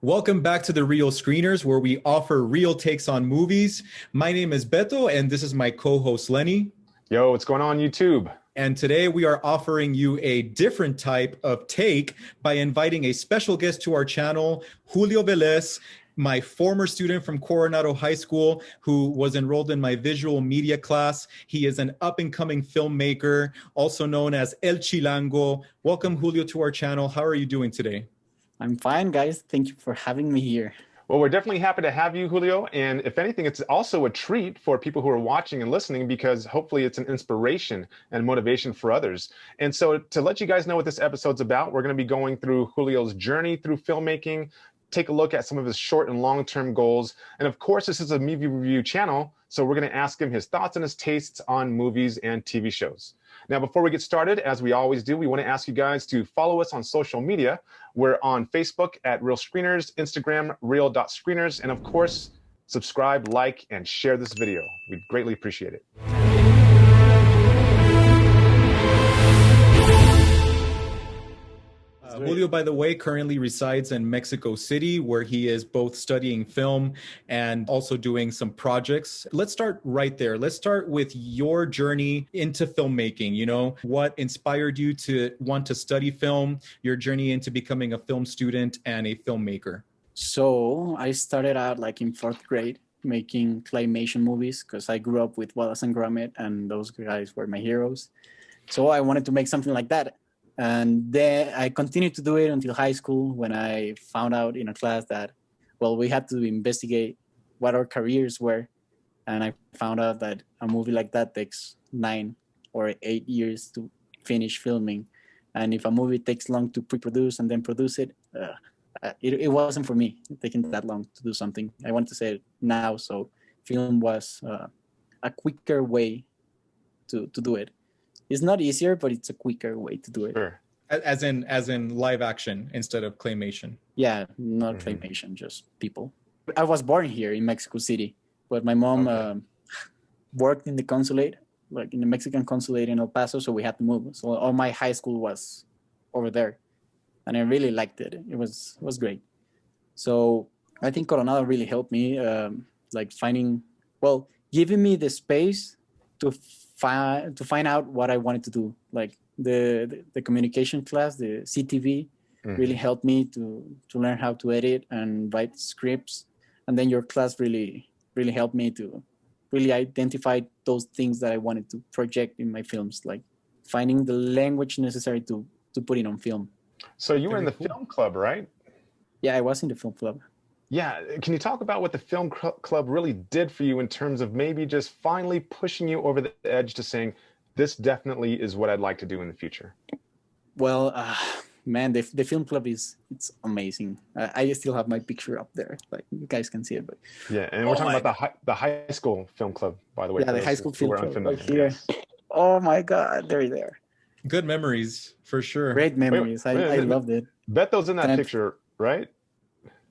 Welcome back to the Real Screeners, where we offer real takes on movies. My name is Beto, and this is my co-host Lenny. Yo, what's going on YouTube? And today we are offering you a different type of take by inviting a special guest to our channel, Julio Velez, my former student from Coronado High School who was enrolled in my visual media class. He is an up-and-coming filmmaker, also known as El Chilango. Welcome, Julio, to our channel. How are you doing today? I'm fine, guys. Thank you for having me here. Well, we're definitely happy to have you, Julio. And if anything, it's also a treat for people who are watching and listening because hopefully it's an inspiration and motivation for others. And so to let you guys know what this episode's about, we're going to be going through Julio's journey through filmmaking, take a look at some of his short and long-term goals. And of course, this is a movie review channel, so we're going to ask him his thoughts and his tastes on movies and TV shows. Now, before we get started, as we always do, we want to ask you guys to follow us on social media. We're on Facebook at Real Screeners, Instagram, real.screeners, and of course, subscribe, like, and share this video. We'd greatly appreciate it. Julio, by the way, currently resides in Mexico City, where he is both studying film and also doing some projects. Let's start right there. Let's start with your journey into filmmaking. You know, what inspired you to want to study film, your journey into becoming a film student and a filmmaker? So I started out like in fourth grade making claymation movies because I grew up with Wallace and Gromit and those guys were my heroes. So I wanted to make something like that. And then I continued to do it until high school when I found out in a class that, well, we had to investigate what our careers were. And I found out that a movie like that takes 9 or 8 years to finish filming. And if a movie takes long to pre-produce and then produce it, it wasn't for me taking that long to do something. I want to say it now. So film was a quicker way to do it. It's not easier, but it's a quicker way to do it. Sure. As in live action instead of claymation. Yeah, not claymation, just people. I was born here in Mexico City, but my mom worked in the consulate, like in the Mexican consulate in El Paso, so we had to move. So all my high school was over there, and I really liked it. It was great. So I think Coronado really helped me, giving me the space to find out what I wanted to do. Like the communication class, the CTV, really helped me to learn how to edit and write scripts. And then your class really helped me to really identify those things that I wanted to project in my films, like finding the language necessary to put it on film. So you were in the film club, right? Yeah, I was in the film club. Yeah. Can you talk about what the film club really did for you in terms of maybe just finally pushing you over the edge to saying, this definitely is what I'd like to do in the future? Well, man, the film club it's amazing. I still have my picture up there. Like you guys can see it. But yeah, and we're talking about the high school film club, by the way. Yeah, the high school film club right here. Yes. Oh my God, they're there. Good memories, for sure. Great memories. I loved it. Beto's in that picture, right?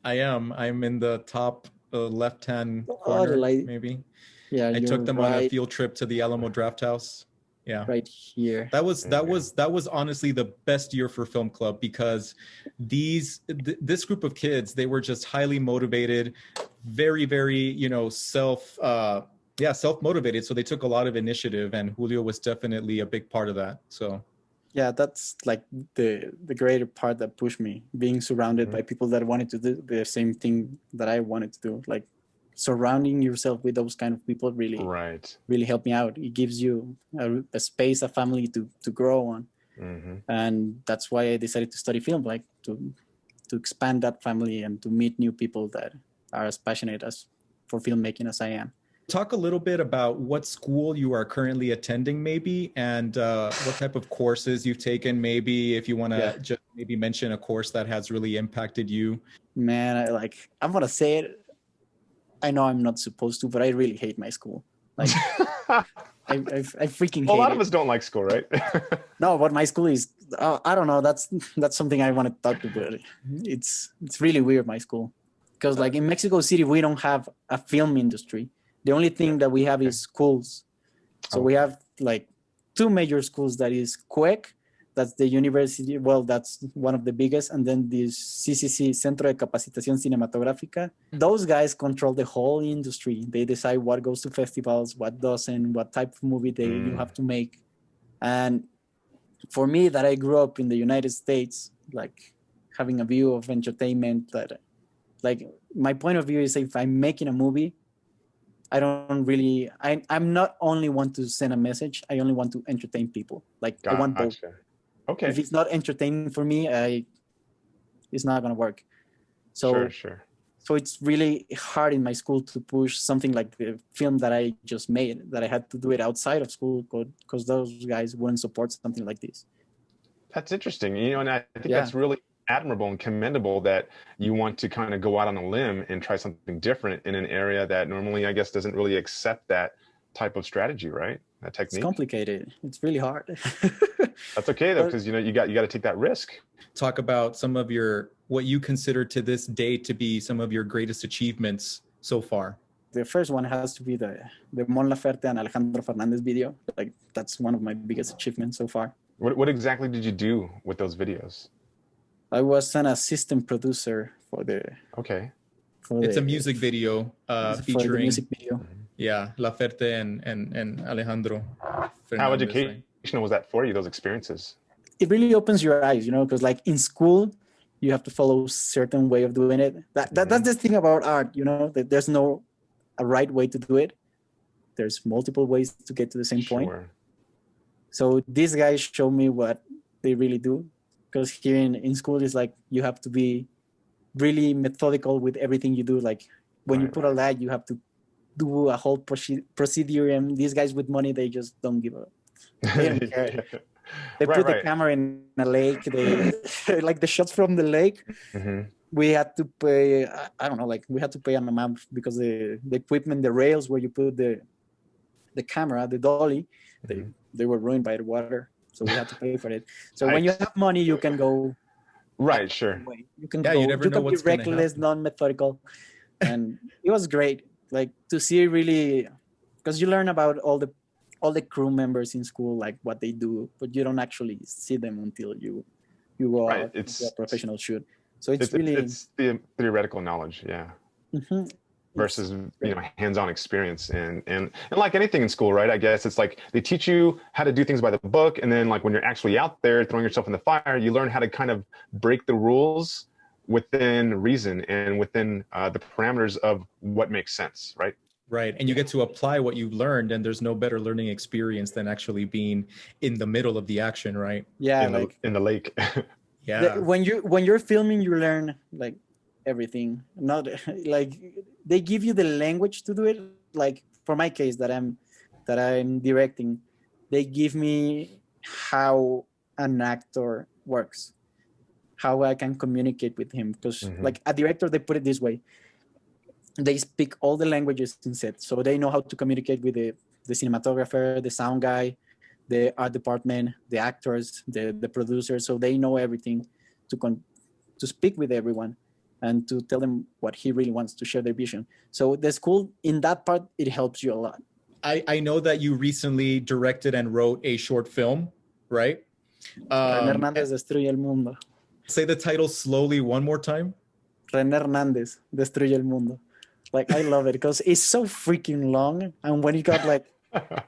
I am. I'm in the top left-hand corner, maybe. Yeah, I took them on a field trip to the Alamo Draft House. Yeah, right here. That was honestly the best year for film club because this group of kids, they were just highly motivated, very, very self-motivated. So they took a lot of initiative, and Julio was definitely a big part of that. So. Yeah, that's like the greater part that pushed me, being surrounded by people that wanted to do the same thing that I wanted to do. Like surrounding yourself with those kind of people really helped me out. It gives you a space, a family to grow on. And that's why I decided to study film, like to expand that family and to meet new people that are as passionate for filmmaking as I am. Talk a little bit about what school you are currently attending, maybe, and what type of courses you've taken, maybe, if you want to just maybe mention a course that has really impacted you. Man, I'm going to say it. I know I'm not supposed to, but I really hate my school. Like, I freaking hate it. A lot of us don't like school, right? No, but my school is, I don't know. That's something I want to talk about. It's really weird, my school. Because like in Mexico City, we don't have a film industry. The only thing that we have is schools. So we have like 2 major schools, that is CUEC That's the university. Well, that's one of the biggest. And then this CCC, Centro de Capacitación Cinematográfica. Those guys control the whole industry. They decide what goes to festivals, what doesn't, what type of movie you have to make. And for me, that I grew up in the United States, like having a view of entertainment, that like my point of view is, if I'm making a movie, I'm not only want to send a message, I only want to entertain people. Like I want both. Okay. If it's not entertaining for me, it's not gonna work. So sure. So it's really hard in my school to push something like the film that I just made, that I had to do it outside of school because those guys wouldn't support something like this. That's interesting. And I think that's really admirable and commendable that you want to kind of go out on a limb and try something different in an area that normally, I guess, doesn't really accept that type of strategy, right? That technique. It's complicated. It's really hard. That's okay though, because you got to take that risk. Talk about some of what you consider to this day to be some of your greatest achievements so far. The first one has to be the Mon Laferte and Alejandro Fernandez video. Like that's one of my biggest achievements so far. What exactly did you do with those videos? I was an assistant producer for the. Okay. It's a music video featuring. For the music video. Yeah, Laferte and Alejandro Fernandez. How educational was that for you? Those experiences. It really opens your eyes, because like in school, you have to follow a certain way of doing it. That's the thing about art, that there's no a right way to do it. There's multiple ways to get to the same point. So these guys show me what they really do. Because here in school, it's like you have to be really methodical with everything you do. Like when you put a light, you have to do a whole procedure. And these guys with money, they just don't give up. They don't care. They put the camera in a lake. They like the shots from the lake. Mm-hmm. We had to pay. I don't know. Like we had to pay an amount because the equipment, the rails where you put the camera, the dolly, they were ruined by the water. So we had to pay for it. So when you have money, you can go. Right. Sure. You can go. You can be reckless, non-methodical, and it was great. Like to see really, because you learn about all the crew members in school, like what they do, but you don't actually see them until you go out to a professional shoot. So it's the theoretical knowledge, Mm-hmm. Versus hands-on experience and like anything in school, right? I guess it's like they teach you how to do things by the book, and then like when you're actually out there throwing yourself in the fire, you learn how to kind of break the rules within reason and within the parameters of what makes sense, right? Right. And you get to apply what you've learned, and there's no better learning experience than actually being in the middle of the action, right? Yeah. In the lake. Yeah. When you're filming, you learn like everything. Not like they give you the language to do it. Like for my case that I'm directing, they give me how an actor works, how I can communicate with him. Because like a director, they put it this way. They speak all the languages in set, so they know how to communicate with the cinematographer, the sound guy, the art department, the actors, the producer. So they know everything to speak with everyone and to tell them what he really wants, to share their vision. So the school, in that part, it helps you a lot. I know that you recently directed and wrote a short film, right? René Hernández destruye el mundo. Say the title slowly one more time. René Hernández destruye el mundo. Like, I love it because it's so freaking long. And when it got like, that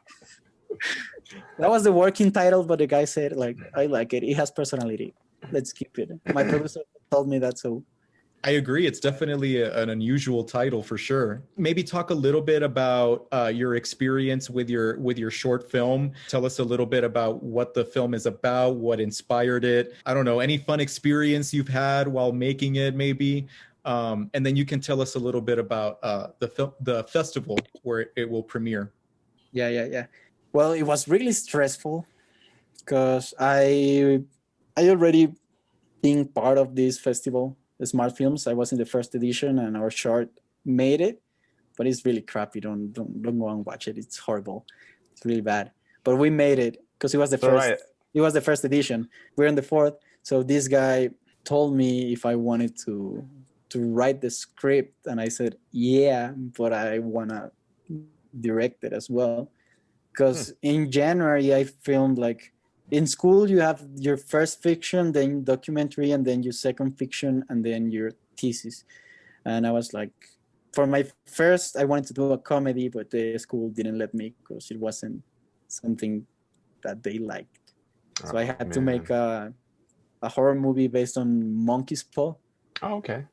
was the working title, but the guy said, like, I like it. It has personality. Let's keep it. My producer told me that, so. I agree. It's definitely an unusual title for sure. Maybe talk a little bit about your experience with your short film. Tell us a little bit about what the film is about, what inspired it. I don't know, any fun experience you've had while making it, maybe. And then you can tell us a little bit about the festival where it will premiere. Yeah. Well, it was really stressful because I already being part of this festival, the Smart Films. I was in the first edition, and our short made it, but it's really crappy. Don't go and watch it. It's horrible. It's really bad. But we made it because it was the first. Right. It was the first edition. We're in the fourth. So this guy told me if I wanted to write the script, and I said, yeah, but I want to direct it as well. Because in January, I filmed like in school you have your first fiction, then documentary, and then your second fiction, and then your thesis. And I was like, for my first, I wanted to do a comedy, but the school didn't let me because it wasn't something that they liked. So I had to make a horror movie based on Monkey's Paw. Oh, okay.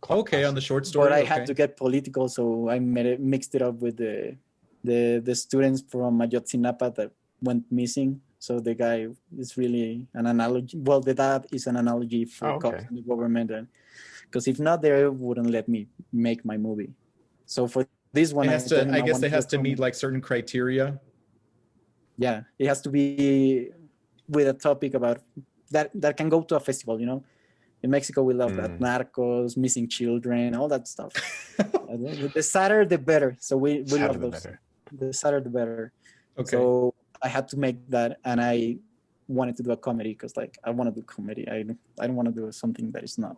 Okay, on the short story. But I had to get political, so I mixed it up with the students from Ayotzinapa that went missing. So the guy is really an analogy. Well, the dad is an analogy for cops and the government, and because if not, they wouldn't let me make my movie. So for this one, I guess it has to meet like certain criteria. Yeah, it has to be with a topic about that can go to a festival. You know, in Mexico we love that, narcos, missing children, all that stuff. The sadder, the better. So we love those. The sadder, the better. Okay. So I had to make that, and I wanted to do a comedy because, like, I want to do comedy. I don't want to do something that is not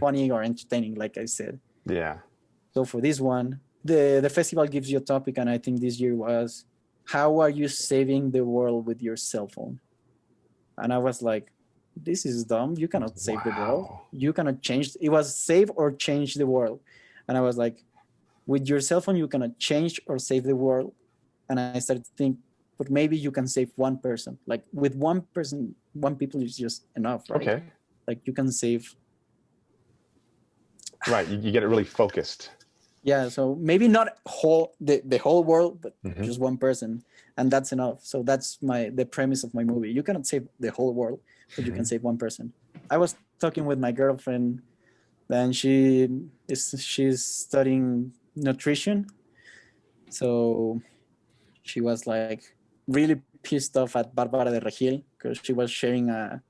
funny or entertaining, like I said. Yeah. So for this one, the festival gives you a topic, and I think this year was, how are you saving the world with your cell phone? And I was like, this is dumb. You cannot save the world. You cannot change. It was save or change the world. And I was like, with your cell phone, you cannot change or save the world. And I started to think, but maybe you can save one person. Like with one person, one people is just enough, right? Okay. Like you can save. Right, you get it really focused. Yeah, so maybe not the whole world, but just one person, and that's enough. So that's the premise of my movie. You cannot save the whole world, but you can save one person. I was talking with my girlfriend, and she's studying nutrition, so she was like really pissed off at Barbara de Regil because she was sharing a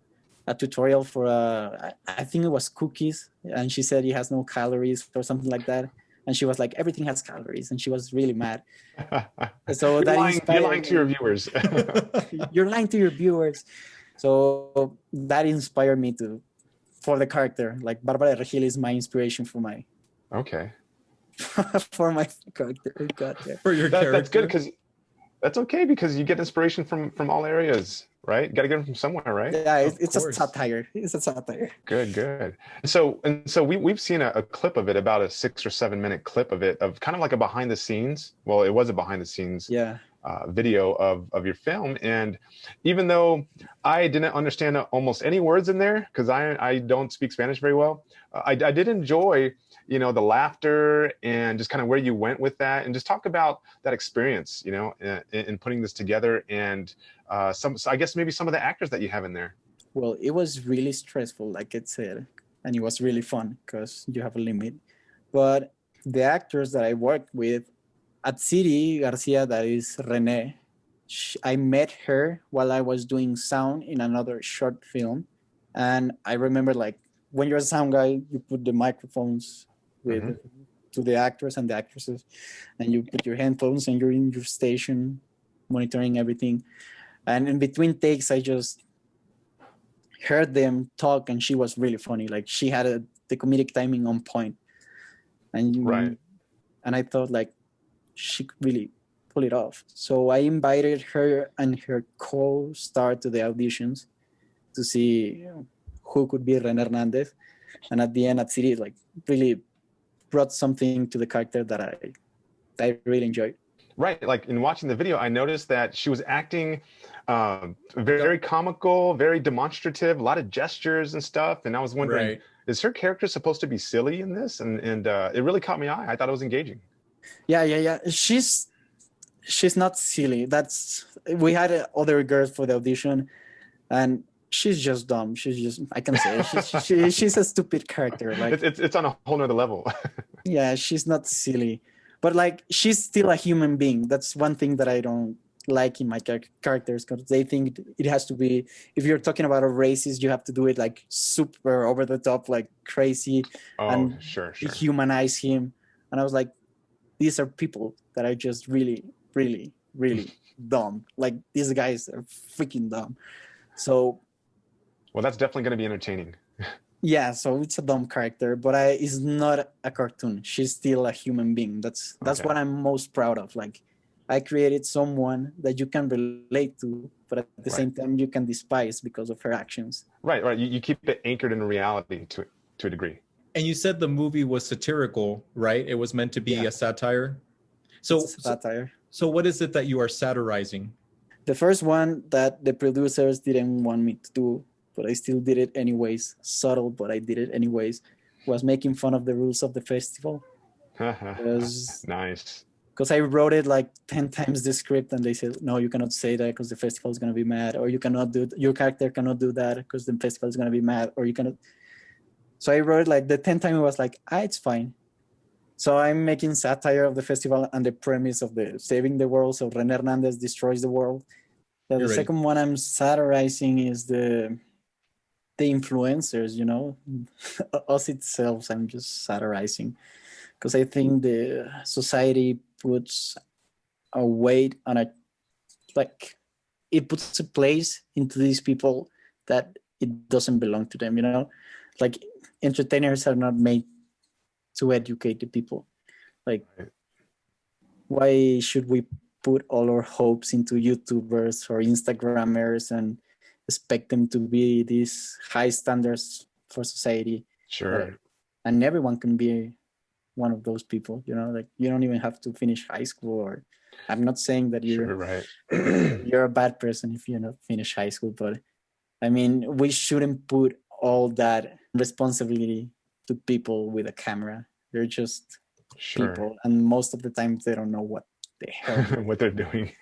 tutorial for I think it was cookies, and she said it has no calories or something like that. And she was like, everything has calories, and she was really mad. So you're lying to your viewers. You're lying to your viewers. So that inspired me for the character. Like Barbara de Regil is my inspiration for my for my character. For your character. That's good because that's okay because you get inspiration from all areas, right? You got to get them from somewhere, right? Yeah, it's a satire. It's a satire. Good. So we've seen a clip of it, about a 6 or 7 minute clip of it, of kind of like a behind the scenes. Well, it was a behind the scenes video of your film. And even though I didn't understand almost any words in there because I don't speak Spanish very well, I did enjoy, you know, the laughter and just kind of where you went with that, and just talk about that experience, you know, in putting this together, and I guess maybe some of the actors that you have in there. Well, it was really stressful, like I said, and it was really fun because you have a limit. But the actors that I worked with, at City Garcia, that is Renee, I met her while I was doing sound in another short film. And I remember, like, when you're a sound guy, you put the microphones to the actors and the actresses, and you put your headphones and you're in your station monitoring everything. And in between takes, I just heard them talk, and she was really funny. Like she had the comedic timing on point. And I thought like she could really pull it off. So I invited her and her co-star to the auditions to see who could be Ren Hernandez. And at the end, at City, like really brought something to the character that I really enjoyed. Right, like in watching the video, I noticed that she was acting very comical, very demonstrative, a lot of gestures and stuff. And I was wondering, is her character supposed to be silly in this? And it really caught my eye. I thought it was engaging. Yeah. She's not silly. We had other girls for the audition, and she's just dumb. I can say it. She's a stupid character. Like it's on a whole nother level. Yeah, she's not silly, but like she's still a human being. That's one thing that I don't like in my characters, because they think it has to be, if you're talking about a racist, you have to do it like super over the top, like crazy, and sure. humanize him. And I was like, these are people that are just really, really, really dumb. Like these guys are freaking dumb. So, well, that's definitely going to be entertaining. Yeah, so it's a dumb character, but it's not a cartoon. She's still a human being. That's what I'm most proud of. Like, I created someone that you can relate to, but at the same time you can despise because of her actions. Right, right. You keep it anchored in reality to a degree. And you said the movie was satirical, right? It was meant to be a satire. So, it's a satire. So what is it that you are satirizing? The first one that the producers didn't want me to do, but I still did it anyways, subtle, but I did it anyways, was making fun of the rules of the festival. Nice. Because I wrote it like 10 times the script and they said, no, you cannot say that because the festival is going to be mad, or you cannot do, your character cannot do that because the festival is going to be mad, or you cannot. So I wrote like the 10th time it was like, it's fine. So I'm making satire of the festival and the premise of the saving the world. So René Hernandez destroys the world. The second one I'm satirizing is the influencers, you know, us itself. I'm just satirizing because I think the society puts a weight on it, like it puts a place into these people that it doesn't belong to them, you know, like entertainers are not made to educate the people. Like, why should we put all our hopes into YouTubers or Instagrammers and expect them to be these high standards for society? Sure. And everyone can be one of those people, you know, like you don't even have to finish high school, or I'm not saying that you're you're a bad person if you not finish high school, but I mean, we shouldn't put all that responsibility to people with a camera. They're just people, and most of the time they don't know what the hell what they're doing.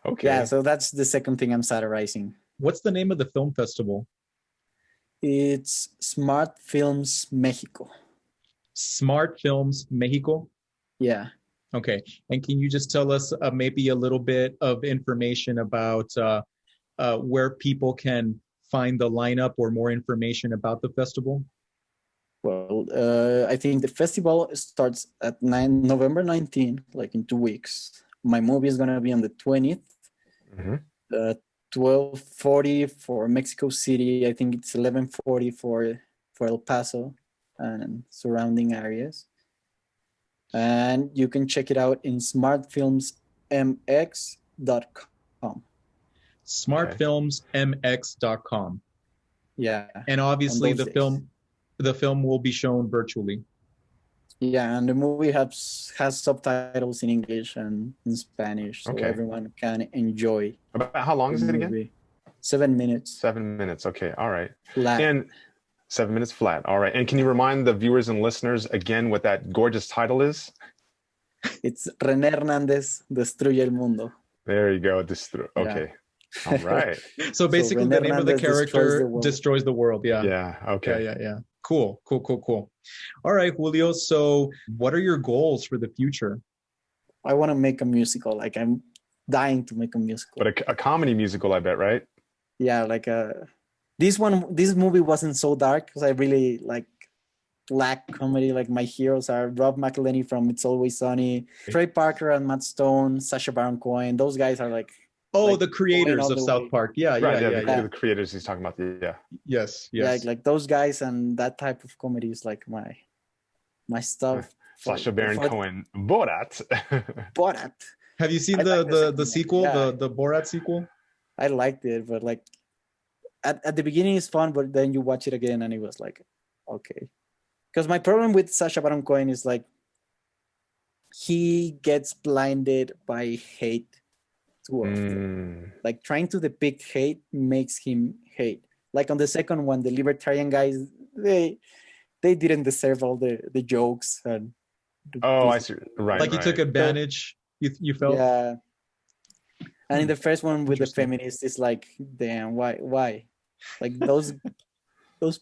Okay. Yeah, so that's the second thing I'm satirizing. What's the name of the film festival? It's Smart Films Mexico. Smart Films Mexico? Yeah. Okay. And can you just tell us maybe a little bit of information about where people can find the lineup or more information about the festival? Well, I think the festival starts at November 19th, like in 2 weeks. My movie is going to be on the 20th, 12:40 for Mexico City. I think it's 11:40 for El Paso and surrounding areas. And you can check it out in smartfilmsmx.com. Smartfilmsmx.com. Yeah. And obviously the film will be shown virtually. Yeah, and the movie has subtitles in English and in Spanish, so everyone can enjoy. About how long is it again? 7 minutes. 7 minutes. Okay. All right. Flat. And 7 minutes flat. All right. And can you remind the viewers and listeners again what that gorgeous title is? It's René Hernandez Destruye el Mundo. There you go. Okay. All right. So basically the name of the character destroys the world. Yeah. Yeah. Okay. Yeah. Cool. All right, Julio. So what are your goals for the future? I want to make a musical. Like I'm dying to make a musical. But a comedy musical, I bet, right? Yeah, like this movie wasn't so dark because I really like black comedy. Like my heroes are Rob McElhenney from It's Always Sunny, Trey Parker and Matt Stone, Sacha Baron Cohen. Those guys are like the creators of South Park. Yeah. The creators he's talking about. Yes. Like those guys, and that type of comedy is like my stuff. Sacha Baron Cohen, Borat. Borat. Have you seen the sequel, the Borat sequel? I liked it, but like at the beginning it's fun, but then you watch it again and it was like, okay. Because my problem with Sacha Baron Cohen is like he gets blinded by hate too often. Like trying to depict hate makes him hate. Like on the second one, the libertarian guys, they didn't deserve all the jokes and I see. Right. Like he took advantage. You felt. Yeah. And in the first one with the feminists, it's like, damn, why? Like those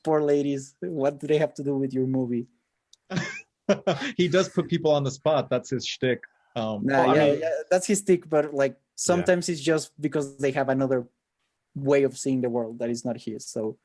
poor ladies, what do they have to do with your movie? He does put people on the spot. That's his shtick. That's his shtick. But like sometimes it's just because they have another way of seeing the world that is not his. So,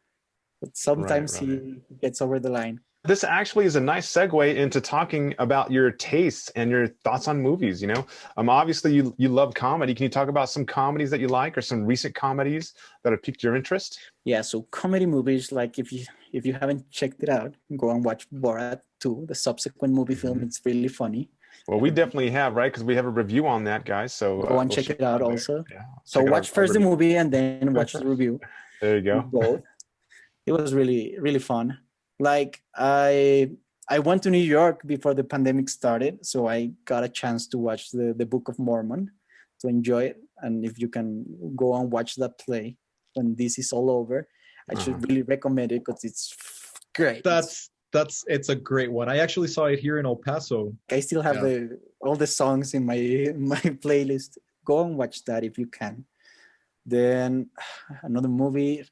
but sometimes he gets over the line. This actually is a nice segue into talking about your tastes and your thoughts on movies. You know, obviously you love comedy. Can you talk about some comedies that you like or some recent comedies that have piqued your interest? Yeah, so comedy movies, like if you haven't checked it out, go and watch Borat 2, the subsequent movie film. It's really funny. Well, we definitely have, right? Because we have a review on that, guys. So Go and we'll check share it out there. also. Yeah. So Check out watch first the review. movie and then watch the review. There you go. Both. It was really, really fun. Like I went to New York before the pandemic started, so I got a chance to watch the Book of Mormon to enjoy it. And if you can go and watch that play when this is all over, I should really recommend it because it's great. It's a great one. I actually saw it here in El Paso. I still have all the songs in my playlist. Go and watch that if you can. Then another movie,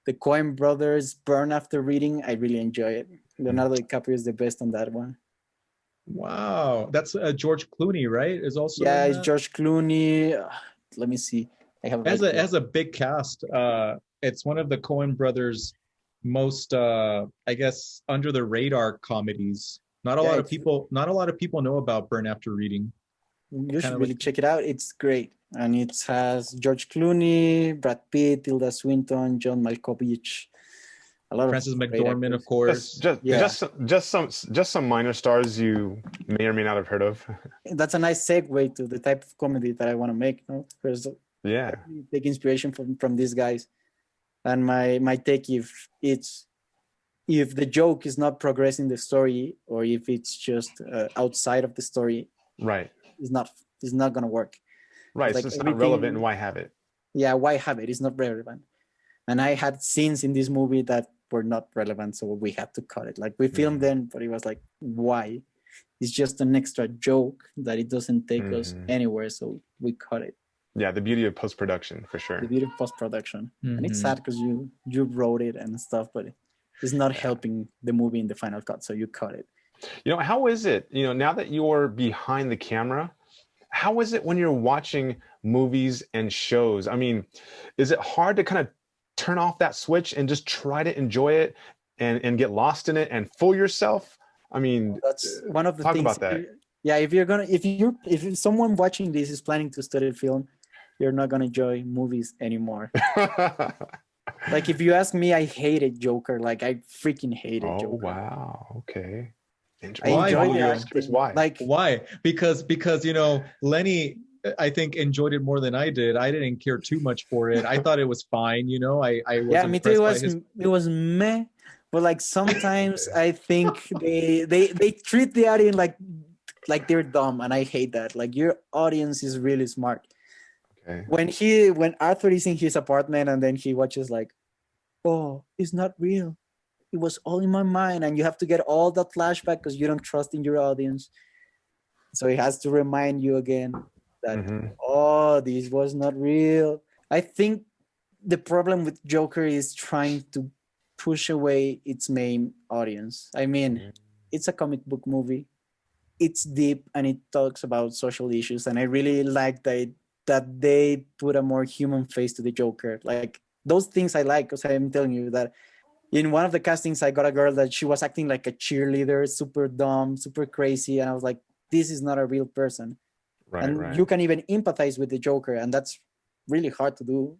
the Coen Brothers, Burn After Reading. I really enjoy it. Leonardo DiCaprio is the best on that one. Wow, that's George Clooney, right? Is also it's George Clooney. Let me see. I have as a big cast. It's one of the Coen brothers' most, I guess, under the radar comedies. Not a lot of people know about Burn After Reading. You should really check it out. It's great, and it has George Clooney, Brad Pitt, Tilda Swinton, John Malkovich. A lot Frances of McDormand, of course. Just some minor stars you may or may not have heard of. That's a nice segue to the type of comedy that I want to make. No, because take inspiration from these guys. And my take, if the joke is not progressing the story, or if it's just outside of the story, right, it's not gonna work. Right, like so it's not relevant. And why have it? Yeah, why have it? It's not relevant. And I had scenes in this movie that were not relevant, so we had to cut it. Like we filmed them, but it was like, why? It's just an extra joke that it doesn't take us anywhere, so we cut it. Yeah, the beauty of post-production, for sure. The beauty of post-production. And it's sad because you wrote it and stuff, but it's not helping the movie in the final cut, so you cut it. You know, how is it, now that you're behind the camera, how is it when you're watching movies and shows? I mean, is it hard to kind of turn off that switch and just try to enjoy it and get lost in it and fool yourself? I mean, that's one of the things. Talk about that. Yeah, if someone watching this is planning to study film, you're not gonna enjoy movies anymore. Like if you ask me, I hated Joker. Like I freaking hated Joker. Oh wow, okay. Why? Like why? Because Lenny, I think, enjoyed it more than I did. I didn't care too much for it. I thought it was fine. I was me too. It was meh. But like sometimes I think they treat the audience like they're dumb, and I hate that. Like your audience is really smart. Okay. When Arthur is in his apartment and then he watches like, oh, it's not real. It was all in my mind, and you have to get all that flashback because you don't trust in your audience. So he has to remind you again that oh, this was not real. I think the problem with Joker is trying to push away its main audience. I mean, it's a comic book movie. It's deep and it talks about social issues, and I really like that they put a more human face to the Joker. Like those things I like, because I'm telling you that in one of the castings, I got a girl that she was acting like a cheerleader, super dumb, super crazy. And I was like, this is not a real person. Right. You can even empathize with the Joker. And that's really hard to do,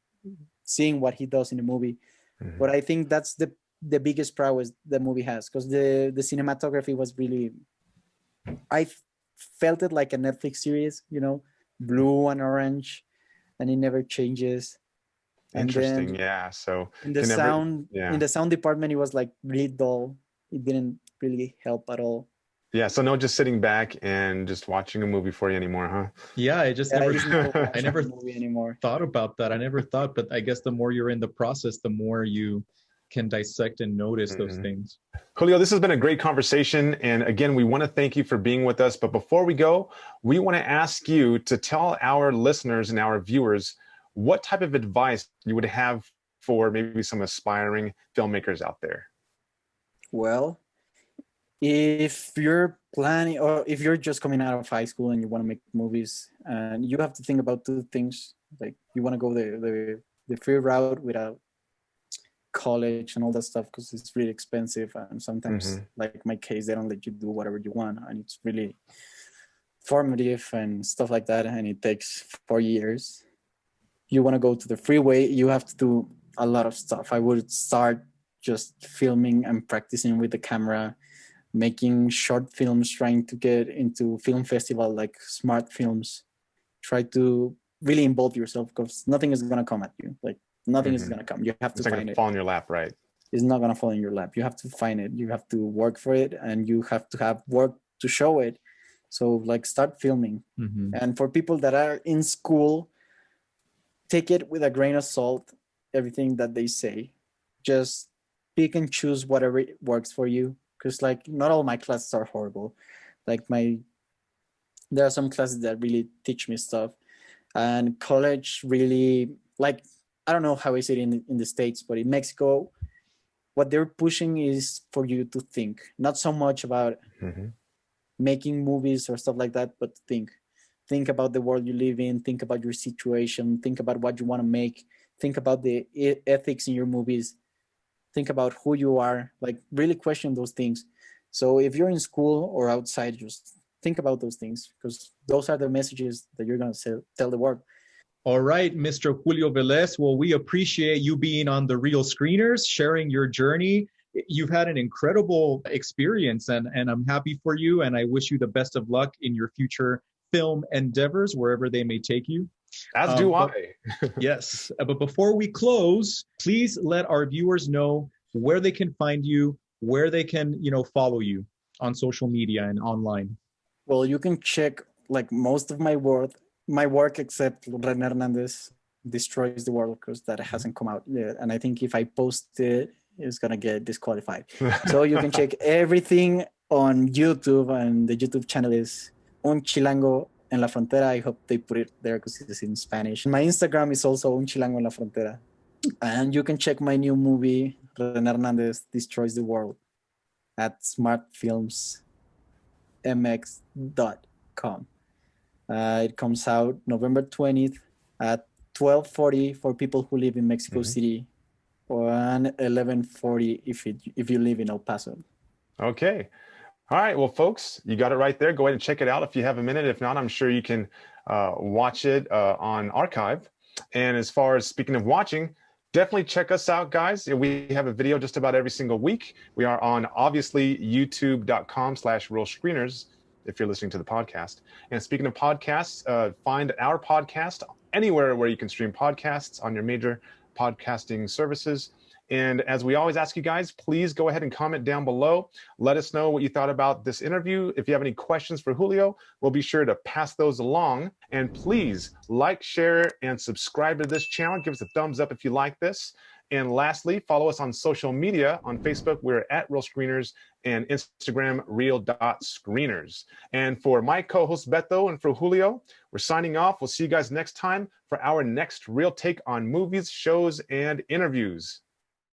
seeing what he does in the movie. But I think that's the biggest prowess the movie has, because the cinematography was really, I felt it like a Netflix series, blue and orange, and it never changes. Interesting. And then, so in the sound department, it was like really dull. It didn't really help at all. Yeah. So no, just sitting back and just watching a movie for you anymore, huh? Yeah. I never thought about that. I never thought, but I guess the more you're in the process, the more you can dissect and notice those things. Julio, this has been a great conversation. And again, we want to thank you for being with us. But before we go, we want to ask you to tell our listeners and our viewers what type of advice you would have for maybe some aspiring filmmakers out there. Well, if you're planning, or if you're just coming out of high school and you want to make movies, and you have to think about two things. Like you want to go the free route without college and all that stuff, because it's really expensive, and sometimes like my case, they don't let you do whatever you want, and it's really formative and stuff like that, and it takes 4 years. You want to go to the freeway, you have to do a lot of stuff. I would start just filming and practicing with the camera, making short films, trying to get into film festival like Smart Films. Try to really involve yourself because nothing is gonna come at you. Like nothing is gonna come. You have to It's not find gonna it. fall in your lap, right? It's not gonna fall in your lap. You have to find it. You have to work for it, and you have to have work to show it. So like start filming. And for people that are in school, take it with a grain of salt, everything that they say. Just pick and choose whatever works for you. Because like not all my classes are horrible. Like there are some classes that really teach me stuff. And college really, like, I don't know how is it in the States, but in Mexico, what they're pushing is for you to think, not so much about making movies or stuff like that, but think about the world you live in, think about your situation, think about what you want to make, think about the ethics in your movies, think about who you are, like really question those things. So if you're in school or outside, just think about those things because those are the messages that you're going to tell the world. All right, Mr. Julio Velez. Well, we appreciate you being on the Real Screeners, sharing your journey. You've had an incredible experience, and I'm happy for you, and I wish you the best of luck in your future film endeavors, wherever they may take you. As do I. Yes. But before we close, please let our viewers know where they can find you, where they can, follow you on social media and online. Well, you can check like most of my work except Ren Hernandez Destroys the World because that hasn't come out yet. And I think if I post it, it's going to get disqualified. So you can check everything on YouTube, and the YouTube channel is Un Chilango en la Frontera. I hope they put it there because it's in Spanish. My Instagram is also Un Chilango en la Frontera. And you can check my new movie, Ren Hernandez Destroys the World, at smartfilmsmx.com. It comes out November 20th at 12:40 for people who live in Mexico City, or 11:40 if you live in El Paso. Okay. All right. Well, folks, you got it right there. Go ahead and check it out if you have a minute. If not, I'm sure you can watch it on archive. And as far as speaking of watching, definitely check us out, guys. We have a video just about every single week. We are on, obviously, youtube.com/realscreeners if you're listening to the podcast. And speaking of podcasts, find our podcast anywhere where you can stream podcasts on your major podcasting services. And as we always ask you guys, please go ahead and comment down below. Let us know what you thought about this interview. If you have any questions for Julio, we'll be sure to pass those along. And please like, share, and subscribe to this channel. Give us a thumbs up if you like this. And lastly, follow us on social media. On Facebook, we're at Real Screeners, and Instagram, real.screeners. And for my co-host Beto and for Julio, we're signing off. We'll see you guys next time for our next real take on movies, shows, and interviews.